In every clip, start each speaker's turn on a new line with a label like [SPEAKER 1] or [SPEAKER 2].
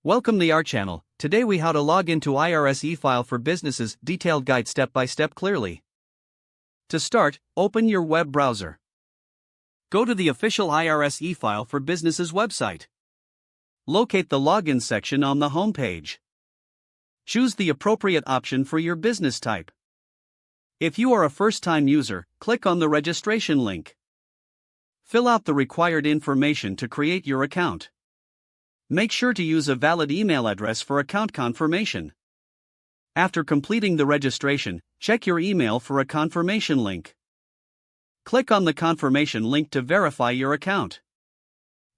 [SPEAKER 1] Welcome to our channel. Today we how to log into IRS E-File for businesses, detailed guide step by step clearly. To start, open your web browser. Go to the official IRS E-File for businesses website. Locate the login section on the home page. Choose the appropriate option for your business type. If you are a first-time user, click on the registration link. Fill out the required information to create your account. Make sure to use a valid email address for account confirmation. After completing the registration, check your email for a confirmation link. Click on the confirmation link to verify your account.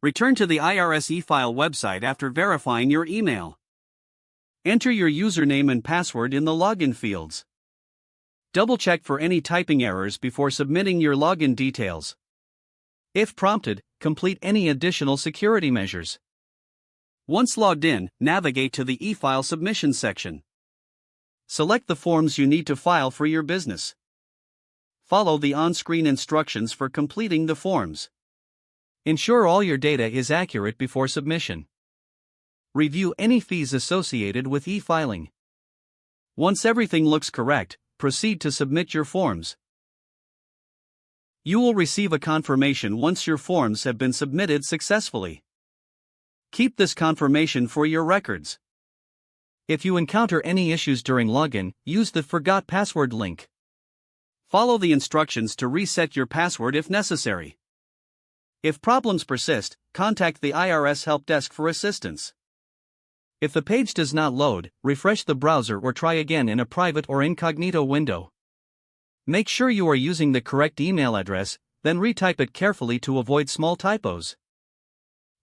[SPEAKER 1] Return to the IRS E-File website after verifying your email. Enter your username and password in the login fields. Double-check for any typing errors before submitting your login details. If prompted, complete any additional security measures. Once logged in, navigate to the e-file submission section. Select the forms you need to file for your business. Follow the on-screen instructions for completing the forms. Ensure all your data is accurate before submission. Review any fees associated with e-filing. Once everything looks correct, proceed to submit your forms. You will receive a confirmation once your forms have been submitted successfully. Keep this confirmation for your records. If you encounter any issues during login, use the Forgot Password link. Follow the instructions to reset your password if necessary. If problems persist, contact the IRS Help Desk for assistance. If the page does not load, refresh the browser or try again in a private or incognito window. Make sure you are using the correct email address, then retype it carefully to avoid small typos.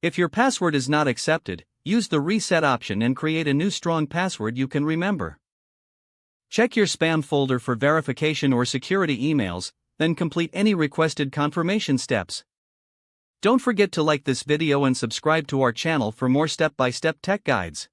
[SPEAKER 1] If your password is not accepted, use the reset option and create a new strong password you can remember. Check your spam folder for verification or security emails, then complete any requested confirmation steps. Don't forget to like this video and subscribe to our channel for more step-by-step tech guides.